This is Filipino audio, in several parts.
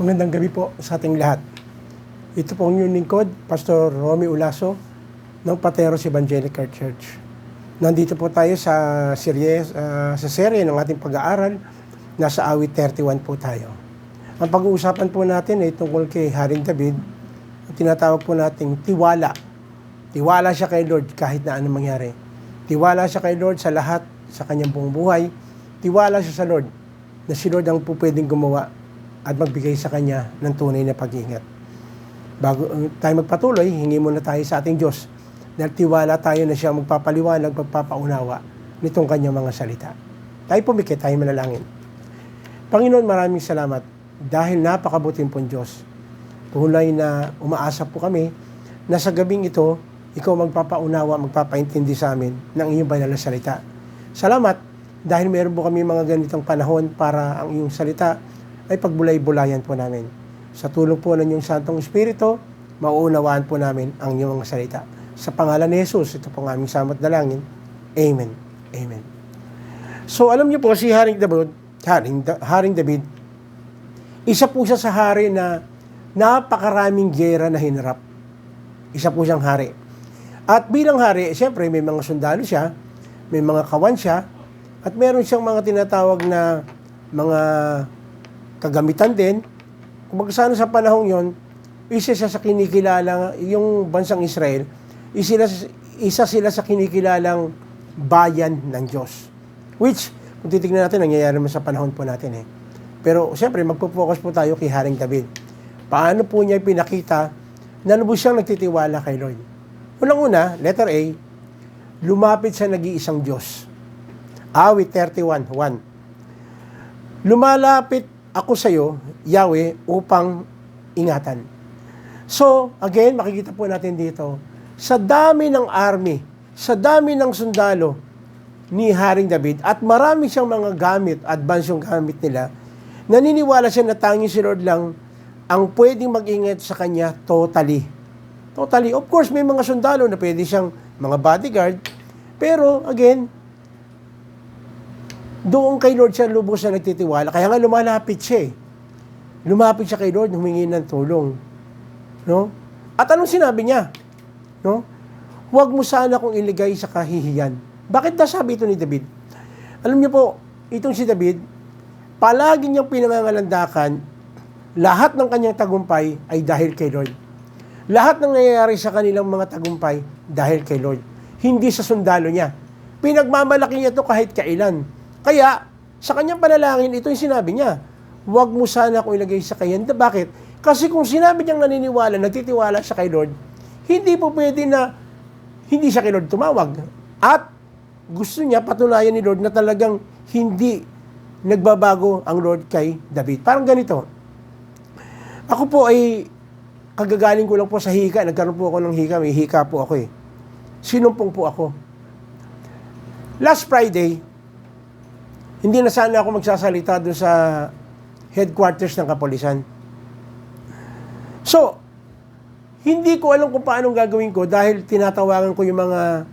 Magandang gabi po sa ating lahat. Ito po ang inyong lingkod, Pastor Romy Ulaso ng Pateros Evangelical Church. Nandito po tayo sa serye ng ating pag-aaral. Nasa awit 31 po tayo. Ang pag-uusapan po natin ay tungkol kay Haring David. Ang tinatawag po nating tiwala. Tiwala siya kay Lord kahit na anong mangyari. Tiwala siya kay Lord sa lahat, sa kanyang buong buhay. Tiwala siya sa Lord na si Lord ang po pwedeng gumawa at magbigay sa kanya ng tunay na pag-iingat. Bago tayo magpatuloy, hingi muna tayo sa ating Diyos dahil tiwala tayo na siya magpapaliwanag, magpapaunawa nitong kanyang mga salita. Tayo pumikit, tayo manalangin. Panginoon, maraming salamat dahil napakabuting pong Diyos. Tunay na umaasa po kami na sa gabing ito, ikaw magpapaunawa, magpapaintindi sa amin ng iyong banal na salita. Salamat dahil meron po kami mga ganitong panahon para ang iyong salita ay pagbulay-bulayan po namin. Sa tulong po ng iyong Santong Espiritu, mauunawaan po namin ang iyong mga salita. Sa pangalan ni Jesus, ito po ang aming samot dalangin. Amen. Amen. So alam niyo po, si Haring David, isa po siya sa hari na napakaraming giyera na hinarap. Isa po siyang hari. At bilang hari, siyempre may mga sundalo siya, may mga kawan siya, at meron siyang mga tinatawag na mga kagamitan din. Kung magkasano sa panahong yon, isa siya sa kinikilala, yung bansang Israel, isa sila sa kinikilalang bayan ng Diyos. Which, kung titignan natin, nangyayari naman sa panahon po natin eh. Pero siyempre, magpo-focus po tayo kay Haring David. Paano po niya pinakita na lubos siyang nagtitiwala kay Lord? Unang-una, letter A, lumapit sa nag-iisang Diyos. Awit 31:1. Lumalapit ako sa iyo, Yahweh, upang ingatan. So, again, makikita po natin dito, sa dami ng army, sa dami ng sundalo ni Haring David, at marami siyang mga gamit, advance yung gamit nila, naniniwala siya na tanging si Lord lang ang pwedeng mag-ingat sa kanya totally. Totally. Of course, may mga sundalo na pwede siyang mga bodyguard, pero again, doon kay Lord siya lubos na nagtitiwala. Kaya nga lumalapit siya eh. Lumapit siya kay Lord, humingi ng tulong. No? At anong sinabi niya? No? Huwag mo sana kong iligay sa kahihiyan. Bakit nasabi ito ni David? Alam niyo po, itong si David, palagi niyang pinangangalandakan, lahat ng kanyang tagumpay ay dahil kay Lord. Lahat ng nangyayari sa kanilang mga tagumpay dahil kay Lord. Hindi sa sundalo niya. Pinagmamalaki niya ito kahit kailan. Kaya, sa kanyang panalangin, ito yung sinabi niya, huwag mo sana akong ilagay sa kahihiyan. Bakit? Kasi kung sinabi niyang naniniwala, nagtitiwala siya kay Lord, hindi po pwede na hindi siya kay Lord tumawag. At gusto niya patunayan ni Lord na talagang hindi nagbabago ang Lord kay David. Parang ganito. Ako po ay kagagaling ko lang po sa hika. Nagkaroon po ako ng hika. May hika po ako eh. Sinumpong po ako. Last Friday, hindi na sana ako magsasalita doon sa headquarters ng kapulisan. So, hindi ko alam kung paano gagawin ko dahil tinatawagan ko yung mga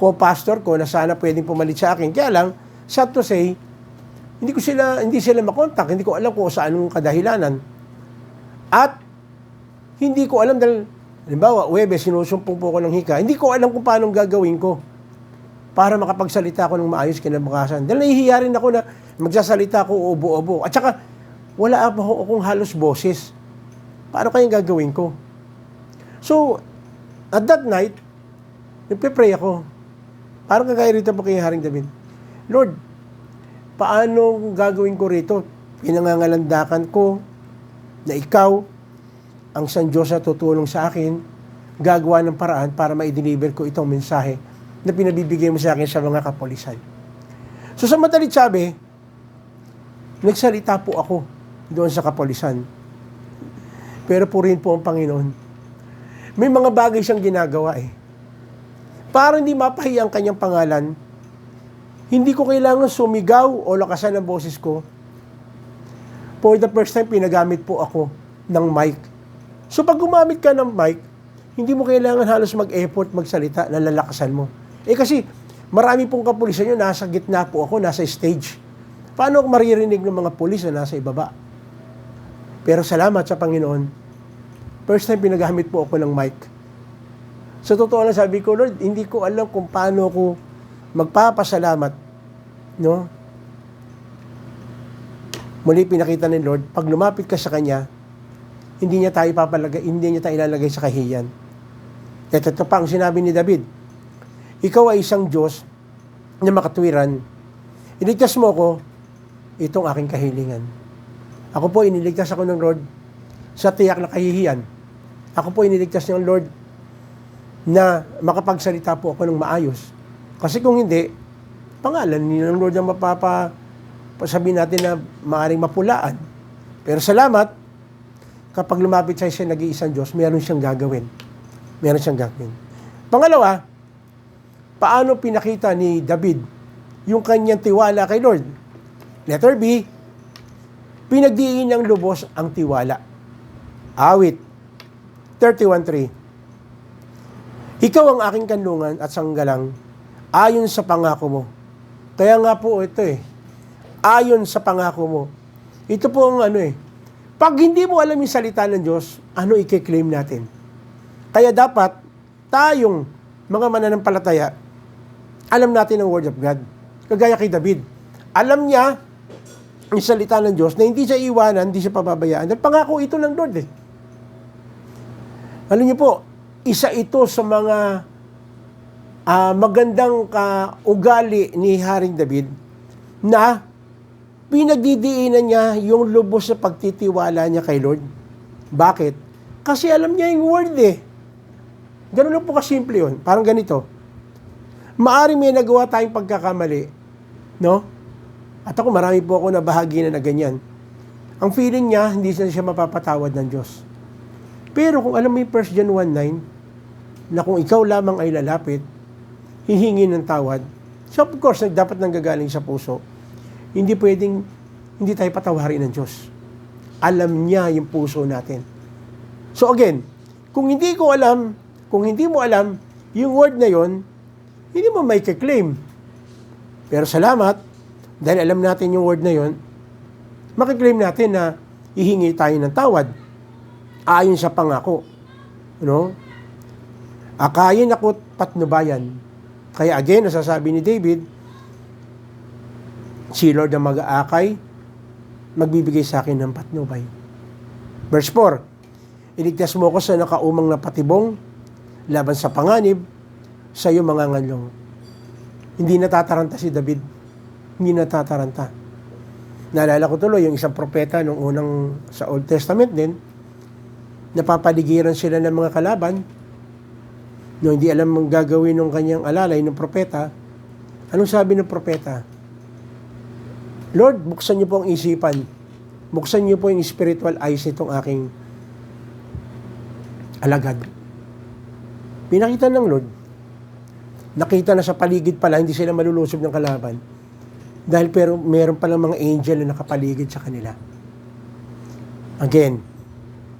co-pastor ko na sana pwedeng pumalit sa akin. Kaya lang, sad to say, hindi sila makontak. Hindi ko alam kung saan anong kadahilanan. At hindi ko alam dahil, halimbawa, Webes, sinusumpong po ako ng hika. Hindi ko alam kung paano gagawin ko para makapagsalita ako ng maayos kinabukasan. Dahil nahihiya rin ako na magsasalita ako ubo-ubo. At saka, wala akong halos boses. Paano kayang gagawin ko? So, at that night, nagpe-pray ako. Parang kagaya rito po kay Haring David. Lord, paano gagawin ko rito? Pinangangalandakan ko na ikaw, ang San Diyos na tutulong sa akin, gagawa ng paraan para ma-deliver ko itong mensahe na pinabibigay mo sa akin sa mga kapulisan. So sa madalit sabi, nagsalita po ako doon sa kapulisan. Pero purihin po ang Panginoon. May mga bagay siyang ginagawa eh. Para hindi mapahiya ang kanyang pangalan, hindi ko kailangan sumigaw o lakasan ang boses ko. For the first time, pinagamit po ako ng mic. So pag gumamit ka ng mic, hindi mo kailangan halos mag-effort magsalita na lalakasan mo. Eh kasi, marami pong kapulisan nyo, nasa gitna po ako, nasa stage. Paano maririnig ng mga pulis na nasa ibaba? Pero salamat sa Panginoon, first time pinagamit po ako ng mic. Sa totoo lang sabi ko, Lord, hindi ko alam kung paano ako magpapasalamat. No? Muli pinakita ni Lord, pag lumapit ka sa Kanya, hindi niya tayo ilalagay sa kahiyan. At ito pa ang sinabi ni David, ikaw ay isang Diyos na makatwiran. Iligtas mo ko, itong aking kahilingan. Ako po, iniligtas ako ng Lord sa tiyak na kahihiyan. Ako po, iniligtas ng Lord na makapagsalita po ako ng maayos. Kasi kung hindi, pangalan ni ng Lord ang sabihin natin na maaaring mapulaan. Pero salamat, kapag lumapit sa siya nag-iisang Diyos, meron siyang gagawin. Meron siyang gagawin. Pangalawa, paano pinakita ni David yung kanyang tiwala kay Lord? Letter B, pinagdiin ng lubos ang tiwala. Awit 31:3. Ikaw ang aking kanlungan at sanggalang ayon sa pangako mo. Kaya nga po ito ayon sa pangako mo. Ito po ang pag hindi mo alam yung salita ng Diyos, ano i-claim natin? Kaya dapat tayong mga mananampalataya, alam natin ang Word of God. Kagaya kay David. Alam niya yung salita ng Diyos na hindi siya iwanan, hindi siya pababayaan. Dahil pangako ito ng Lord Alam niyo po, isa ito sa mga magandang ugali ni Haring David na pinagdidiinan niya yung lubos na pagtitiwala niya kay Lord. Bakit? Kasi alam niya yung word Ganun lang po kasimple yun. Parang ganito. Maaring may nagawa tayong pagkakamali. No? At ako, marami po ako na bahagi na ganyan. Ang feeling niya, hindi siya mapapatawad ng Diyos. Pero kung alam mo yung 1 John 1:9, na kung ikaw lamang ay lalapit, hihingi ng tawad. So of course, dapat nanggagaling sa puso. Hindi tayo patawarin ng Diyos. Alam niya yung puso natin. So again, kung hindi mo alam, yung word na yon, hindi mo may claim. Pero salamat, dahil alam natin yung word na yon, makiklaim natin na hihingi tayo ng tawad. Ayon sa pangako. Akayin ako't patnubayan. Kaya again, nasasabi ni David, si Lord ang mag-aakay, magbibigay sa akin ng patnubay. Verse 4, iligtas mo ko sa nakaumang na patibong, laban sa panganib, sa iyo mga ngalong. Hindi natataranta si David. Hindi natataranta. Naalala ko tuloy yung isang propeta nung unang sa Old Testament din, napapaligiran sila ng mga kalaban, no, hindi alam ang gagawin ng kanyang alalay ng propeta. Anong sabi ng propeta? Lord, buksan niyo po ang isipan. Buksan niyo po yung spiritual eyes nitong aking alagad. Pinakita ng Lord. Nakita na sa paligid pala, hindi sila malulusob ng kalaban. Dahil pero meron palang mga angel na nakapaligid sa kanila. Again,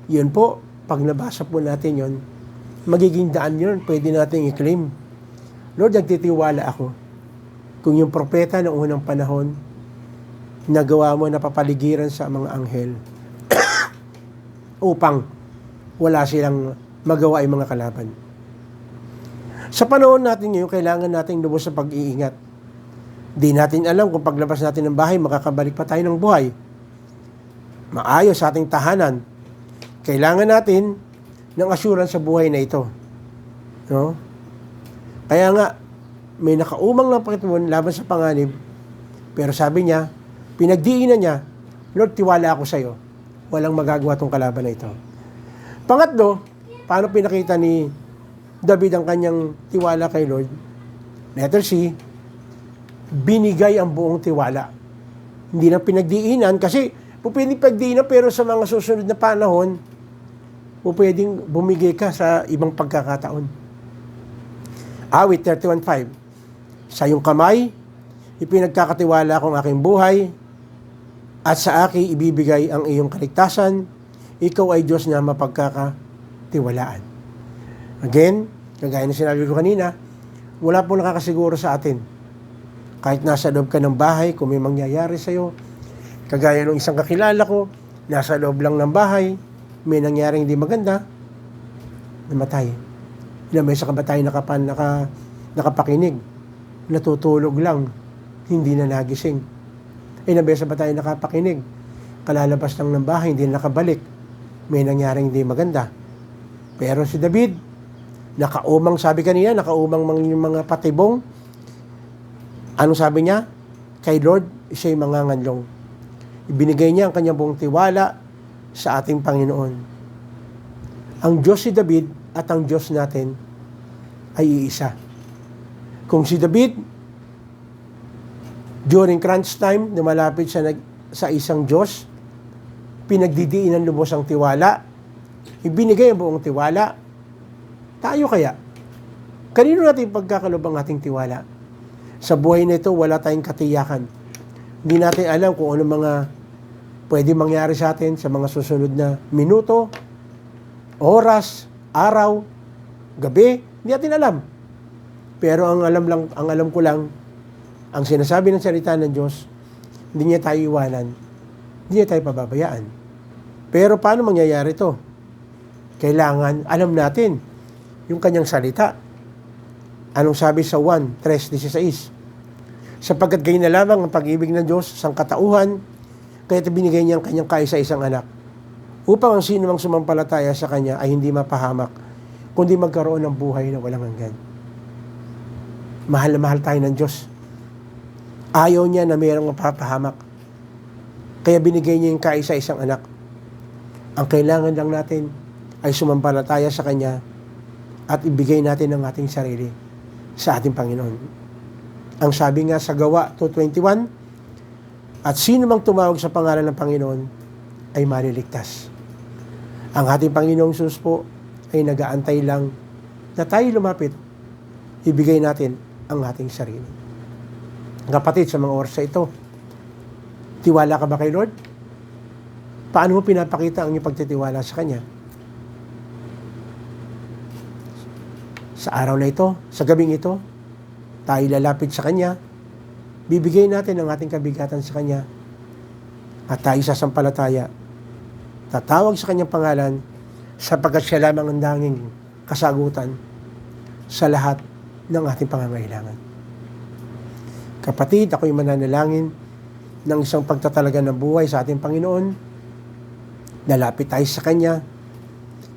yun po, pag nabasa po natin yun, magiging daan yun, pwede natin i-claim. Lord, nagtitiwala ako. Kung yung propeta ng unang panahon, nagawa mo na papaligiran sa mga anghel upang wala silang magawa yung mga kalaban. Sa panahon natin ngayon, kailangan nating lubos sa pag-iingat. Di natin alam kung paglabas natin ng bahay, makakabalik pa tayo ng buhay. Maayos sa ating tahanan. Kailangan natin ng assurance sa buhay na ito. No? Kaya nga, may nakaumang ng Panginoon laban sa panganib, pero sabi niya, pinagdiinan niya, Lord, tiwala ako sa iyo. Walang magagawa tong kalaban na ito. Pangatlo, paano pinakita ni David ang kanyang tiwala kay Lord? Letter C, binigay ang buong tiwala. Hindi na pinagdiinan kasi pwedeng pagdiinan pero sa mga susunod na panahon, pwedeng bumigay ka sa ibang pagkakataon. Awit 31:5, sa iyong kamay, ipinagkakatiwala ko ang aking buhay, at sa akin ibibigay ang iyong kaligtasan. Ikaw ay Diyos na mapagkakatiwalaan. Again, kagaya na sinabi ko kanina, wala pong nakakasiguro sa atin. Kahit nasa loob ka ng bahay, kung may mangyayari sa'yo, kagaya ng isang kakilala ko, nasa loob lang ng bahay, may nangyaring hindi maganda, namatay. Ilang beses ka ba tayo nakapakinig, natutulog lang, hindi na nagising. Ilang beses ba tayo nakapakinig, kalalabas lang ng bahay, hindi na nakabalik, may nangyaring hindi maganda. Pero si David, nakaumang, sabi kanina, nakaumang yung mga patibong. Anong sabi niya? Kay Lord, siya'y manganganlong. Ibinigay niya ang kanyang buong tiwala sa ating Panginoon. Ang Diyos si David at ang Diyos natin ay iisa. Kung si David, during crunch time, lumalapit siya sa isang Diyos, pinagdidiinan lubos ang tiwala, ibinigay ang buong tiwala, tayo kaya? Kanino natin pagkakalob ang ating tiwala? Sa buhay na ito, wala tayong katiyakan. Hindi natin alam kung ano mga pwede mangyari sa atin sa mga susunod na minuto, oras, araw, gabi. Hindi natin alam. Pero ang alam ko lang, ang sinasabi ng salita ng Diyos, hindi niya tayo iwanan. Hindi niya tayo pababayaan. Pero paano mangyayari ito? Kailangan alam natin yung kanyang salita. Anong sabi sa 1:3-16? Sapagkat ganyan na lamang ang pag-ibig ng Diyos sa katauhan, kaya't binigay niya ang kanyang kaisa-isang anak, upang ang sino mang sumampalataya sa kanya ay hindi mapahamak, kundi magkaroon ng buhay na walang hanggan. Mahal na mahal tayo ng Diyos. Ayaw niya na mayroong mapapahamak. Kaya binigay niya yung kaisa-isang anak. Ang kailangan lang natin ay sumampalataya sa kanya at ibigay natin ang ating sarili sa ating Panginoon. Ang sabi nga sa Gawa 2:21, at sino mang tumawag sa pangalan ng Panginoon ay maliligtas. Ang ating Panginoong Jesus po ay nag-aantay lang na tayo lumapit, ibigay natin ang ating sarili. Kapatid, sa mga oras ito, tiwala ka ba kay Lord? Paano mo pinapakita ang iyong pagtitiwala sa Kanya? Sa araw na ito, sa gabing ito, tayo lalapit sa Kanya, bibigay natin ang ating kabigatan sa Kanya, at tayo sasampalataya, tatawag sa Kanyang pangalan, sapagkat siya lamang ang danging kasagutan sa lahat ng ating pangangailangan. Kapatid, ako'y mananalangin ng isang pagtatalaga ng buhay sa ating Panginoon. Lalapit tayo sa Kanya,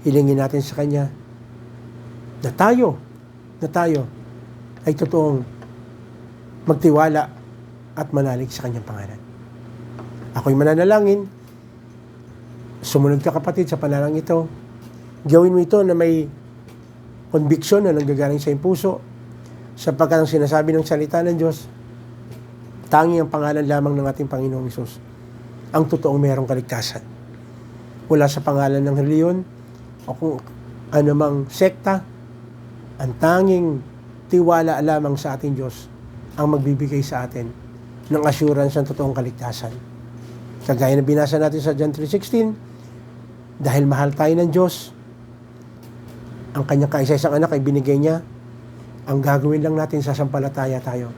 hilingin natin sa Kanya, na tayo ay totoong magtiwala at manalig sa Kanyang pangalan. Ako'y mananalangin. Sumunod ka, kapatid, sa panalangin ito. Gawin mo ito na may conviction na nanggagaling sa iyong puso, sapagkat ang sinasabi ng salita ng Diyos, tanging ang pangalan lamang ng ating Panginoong Hesus ang totoong mayroong kaligtasan. Wala sa pangalan ng reliyon o kung anumang sekta, ang tanging tiwala lamang sa ating Diyos ang magbibigay sa atin ng assurance ng totoong kaligtasan. Kagaya na binasa natin sa John 3:16, dahil mahal tayo ng Diyos, ang kanyang kaisa-isang anak ay binigay niya. Ang gagawin lang natin, sasampalataya tayo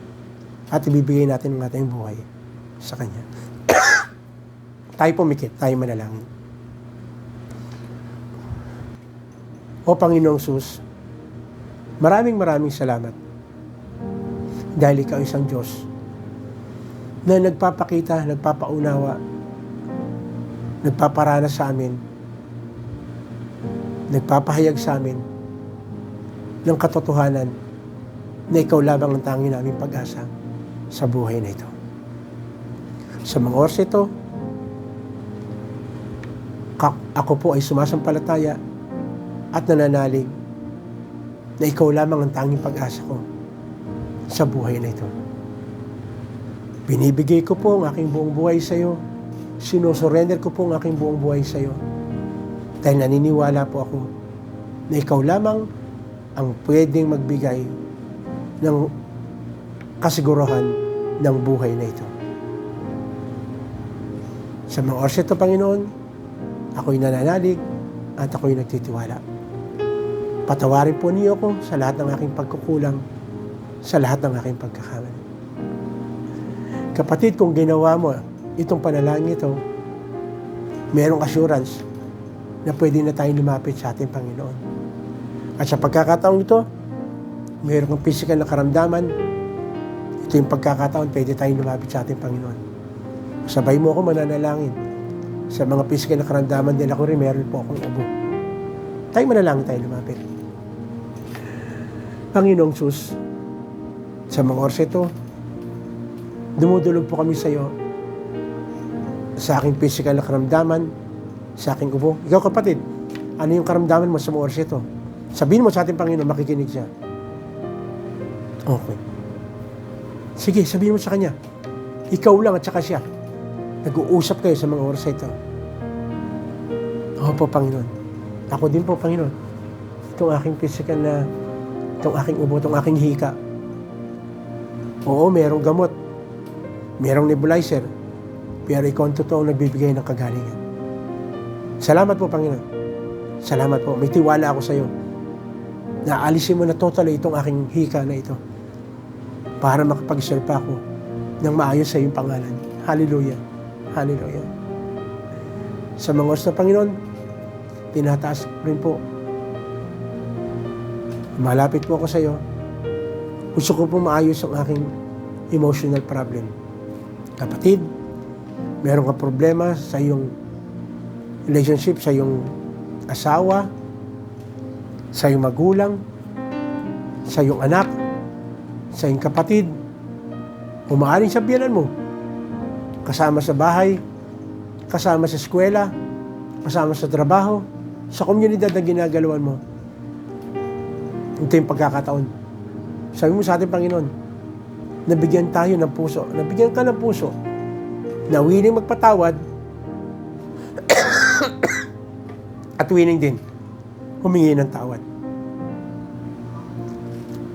at ibibigay natin ang ating buhay sa Kanya. Tayo pumikit, tayo manalangin. O Panginoong Sus, maraming salamat dahil Ikaw isang Diyos na nagpapakita, nagpapaunawa, nagpaparanas sa amin, nagpapahayag sa amin ng katotohanan na Ikaw lamang ang tanging naming pag-asa sa buhay na ito. Sa mga oras ito, ako po ay sumasampalataya at nananalig na Ikaw lamang ang tanging pag-asa ko sa buhay na ito. Binibigay ko po ang aking buong buhay sa iyo. Sinusurrender ko po ang aking buong buhay sa iyo. Dahil naniniwala po ako na Ikaw lamang ang pwedeng magbigay ng kasiguruhan ng buhay na ito. Sa mga oras ito, Panginoon, ako'y nananalig at ako'y nagtitiwala. Patawarin po niyo ako sa lahat ng aking pagkukulang, sa lahat ng aking pagkakamali. Kapatid, kung ginawa mo itong panalangin ito, merong assurance na pwede na tayong lumapit sa ating Panginoon. At sa pagkakataong ito, meron kang physical na karamdaman, ito yung pagkakataon, pwede tayong lumapit sa ating Panginoon. Sabay mo ako mananalangin. Sa mga physical na karamdaman din ako rin, meron po akong ubo. Tayo manalangin tayo lumapit. Panginoong Sus, sa mga oras ito, dumudulog po kami sa iyo sa aking physical na karamdaman, sa aking ubo. Ikaw kapatid, ano yung karamdaman mo sa mga oras ito? Sabihin mo sa ating Panginoon, makikinig siya. Okay. Sige, sabihin mo sa Kanya. Ikaw lang at saka siya. Nag-uusap kayo sa mga oras ito. Opo, Panginoon. Ako din po, Panginoon. Itong aking physical na, itong aking ubo, itong aking hika. Oo, merong gamot. Merong nebulizer. Pero ikaw ang totoong nagbibigay ng kagalingan. Salamat po, Panginoon. Salamat po. May tiwala ako sa iyo. Naalisin mo na totally itong aking hika na ito para makapag-serve ako ng maayos sa iyong pangalan. Hallelujah. Hallelujah. Sa mga oras na Panginoon, tinataas rin po. Malapit po ako sa iyo. Gusto ko po maayos ang aking emotional problem. Kapatid, meron ka problema sa iyong relationship, sa iyong asawa, sa iyong magulang, sa iyong anak, sa iyong kapatid, o maaaring sabihanan mo, kasama sa bahay, kasama sa eskwela, kasama sa trabaho, sa komunidad na ginagalawan mo. Ito yung pagkakataon. Sabi mo sa ating Panginoon, nabigyan tayo ng puso, nabigyan ka ng puso, na willing magpatawad, at willing din humingi ng tawad.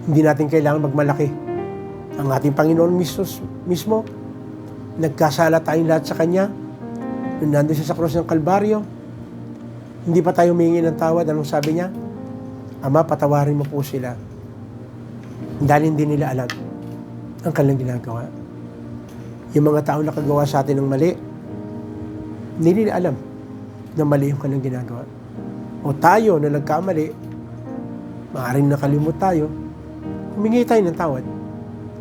Hindi natin kailangan magmalaki. Ang ating Panginoon mismo, nagkasala tayong lahat sa Kanya, nung nandun siya sa krus ng Kalbaryo, hindi pa tayo humingi ng tawad. Anong sabi niya? Ama, patawarin mo po sila. Dahil hindi nila alam ang kanilang ginagawa. Yung mga tao na kagawa sa atin ng mali, hindi nila alam na mali yung kanilang ginagawa. O tayo na nagkamali, maaaring nakalimot tayo, humingi tayo ng tawad.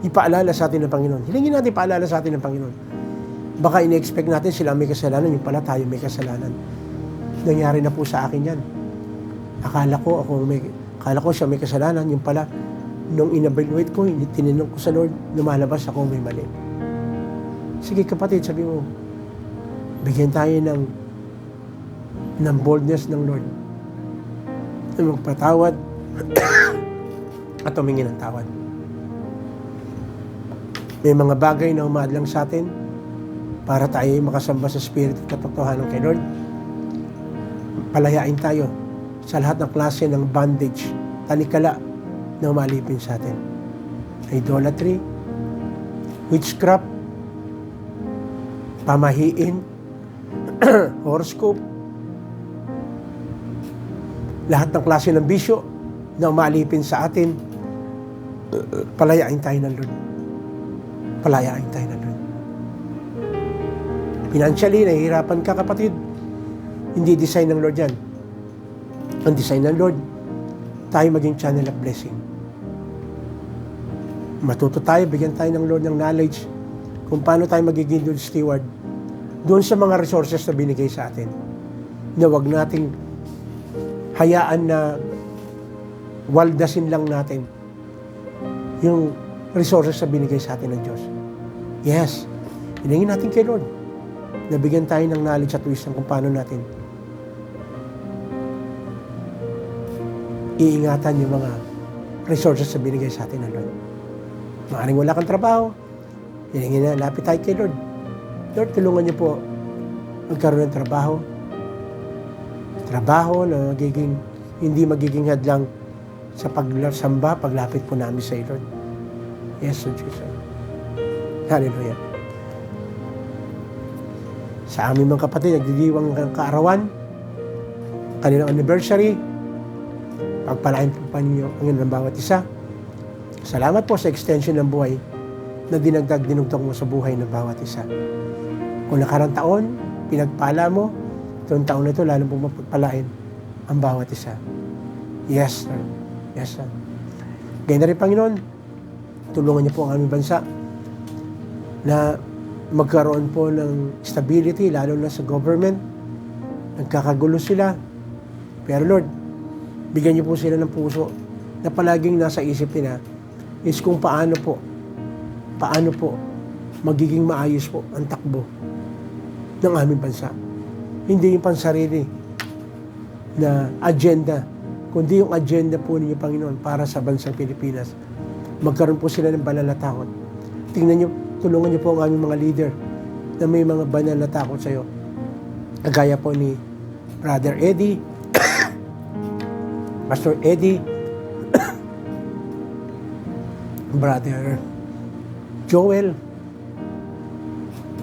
Ipaalala sa atin ng Panginoon. Hilingin natin ipaalala sa atin ng Panginoon. Baka ine-expect natin sila may kasalanan, yung pala tayo may kasalanan. Nangyari na po sa akin yan. Akala ko siya may kasalanan, yung pala, nung in-evaluate ko, tinanong ko sa Lord, lumalabas ako may mali. Sige kapatid, sabi mo, bigyan tayo ng boldness ng Lord. Na magpatawad at humingi ng tawad. May mga bagay na umaadlang sa atin para tayo makasamba sa Spirit at katotohanan kay Lord. Palayain tayo sa lahat ng klase ng bondage, tanikala na umalipin sa atin. Idolatry, witchcraft, pamahiin, horoscope, lahat ng klase ng bisyo na umalipin sa atin, palayain tayo ng Lord. Palayain tayo ng Lord. Financially, nahihirapan ka kapatid. Hindi design ng Lord yan. Ang design ng Lord, tayo maging channel of blessing. Matuto tayo, bigyan tayo ng Lord ng knowledge kung paano tayo magiging good steward doon sa mga resources na binigay sa atin. Na wag nating hayaan na waldasin lang natin yung resources na binigay sa atin ng Diyos. Yes, hilingin natin kay Lord. Nabigyan tayo ng knowledge at wisdom kung paano natin iingatan yung mga resources na binigay sa atin ng Lord. Maaaring wala kang trabaho, hilingin na, lapit tayo kay Lord. Lord, tulungan niyo po magkaroon ng trabaho. Trabaho na hindi magiging hadlang sa pagsamba, paglapit po namin sa Lord. Yes, Lord Jesus. Hallelujah. Sa aming mga kapatid, nagdidiwang ng kaarawan, kanilang anniversary, pagpalain po pa ninyo ang bawat isa. Salamat po sa extension ng buhay na dinugtong mo sa buhay ng bawat isa. Kung nakarang taon, pinagpala mo, Itong taon na ito, lalo po mapagpalain ang bawat isa. Yes, sir. Yes, sir. Ganyan na rin, Panginoon, tulungan niyo po ang aming bansa na magkaroon po ng stability, lalo na sa government. Nagkakagulo sila. Pero Lord, bigyan niyo po sila ng puso na palaging nasa isip nila is kung paano po magiging maayos po ang takbo ng aming bansa. Hindi yung pansarili na agenda, kundi yung agenda po ninyo, Panginoon, para sa bansang Pilipinas. Magkaroon po sila ng banal na takot. Tingnan niyo, tulungan niyo po ang aming mga leader na may mga banal na takot sa iyo. Kagaya po ni Brother Eddie, Pastor Eddie, Brother Joel,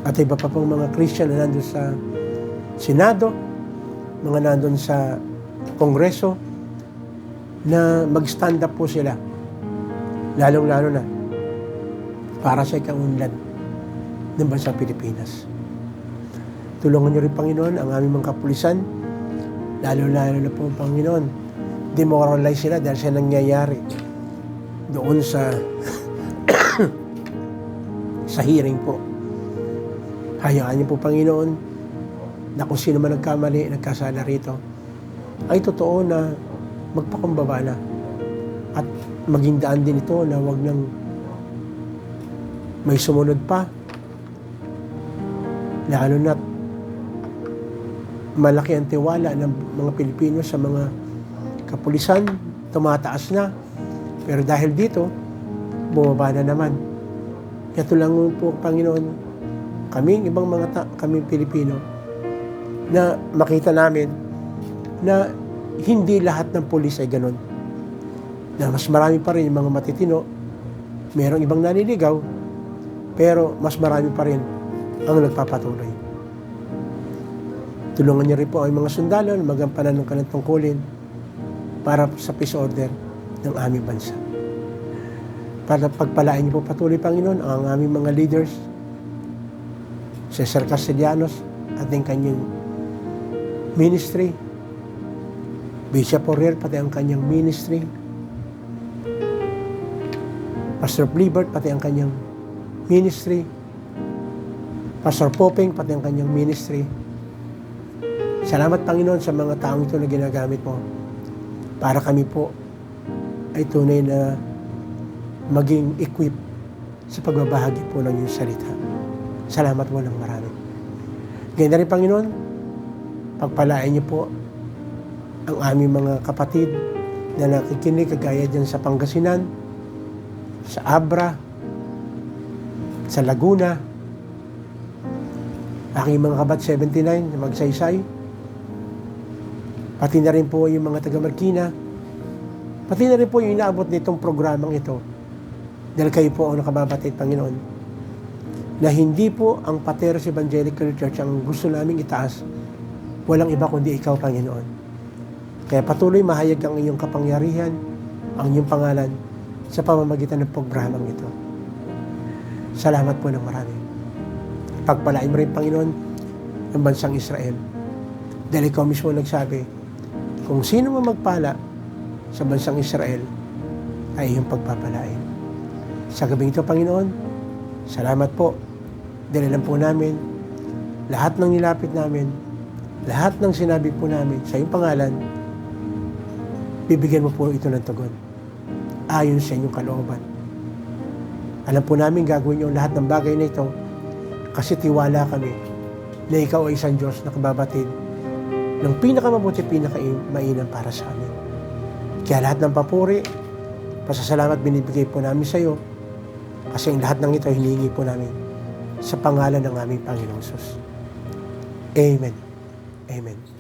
at iba pa pong mga Christian na nandun sa Senado, mga nandun sa Kongreso, na mag-stand up po sila, lalong-lalo na para sa ikaunlad ng bansang Pilipinas. Tulungan niyo rin, Panginoon, ang aming mga kapulisan, lalo-lalo na po, Panginoon, demoralize sila dahil sa nangyayari doon sa sa hearing po. Hayaan niyo po, Panginoon, na kung sino man nagkamali, nagkasala rito, ay totoo na magpakumbaba na. At maging daan din ito na wag nang may sumunod pa. Lalo na malaki ang tiwala ng mga Pilipino sa mga kapulisan, tumataas na. Pero dahil dito, bumaba na naman. Kaya tulungan po, Panginoon, kaming ibang kaming Pilipino, na makita namin na hindi lahat ng pulis ay ganun. Na mas marami pa rin yung mga matitino, merong ibang naniligaw, pero mas marami pa rin ang nagpapatuloy. Tulungan niyo rin po ang mga sundalo na magampanan ng kanilang tungkulin para sa peace order ng aming bansa. Para pagpalain niyo po patuloy, Panginoon, ang aming mga leaders, Cesar Castellanos, ating kanyang ministry, Bishop Porrier, pati ang kanyang ministry, Pastor Blibert, pati ang kanyang ministry, Pastor Popeng, pati ang kanyang ministry. Salamat, Panginoon, sa mga taong ito na ginagamit mo para kami po ay tunay na maging equip sa pagbabahagi po ng iyong salita. Salamat mo ng marami. Ganyan na rin, Panginoon, pagpalain niyo po ang aming mga kapatid na nakikinig kagaya dyan sa Pangasinan, sa Abra, sa Laguna, aking mga kabat 79 na magsaysay, pati na rin po yung mga taga-Marikina, pati na rin po yung inaabot nitong programang ito, dahil kayo po ang nakababatid, Panginoon, na hindi po ang Pateros Evangelical Church ang gusto naming itaas, walang iba kundi ikaw, Panginoon. Kaya patuloy mahayag ang iyong kapangyarihan, ang iyong pangalan, sa pamamagitan ng programang ito. Salamat po ng marami. Pagpalain mo rin, Panginoon, ang bansang Israel. Dahil ikaw mismo nagsabi, kung sino mo magpala sa bansang Israel, ay iyong pagpapalain. Sa gabing ito, Panginoon, salamat po. Dahil alam po namin, lahat ng nilapit namin, lahat ng sinabi po namin sa iyong pangalan, bibigyan mo po ito ng tugon ayon sa inyong kalooban. Alam po namin gagawin niyo lahat ng bagay na ito kasi tiwala kami na ikaw ay isang Diyos na kababatid ng pinakamabuti, pinakamainam para sa amin. Kaya lahat ng papuri, pasasalamat binibigay po namin sa iyo kasi ang lahat ng ito hinihingi po namin sa pangalan ng aming Panginoong Jesus. Amen. Amen.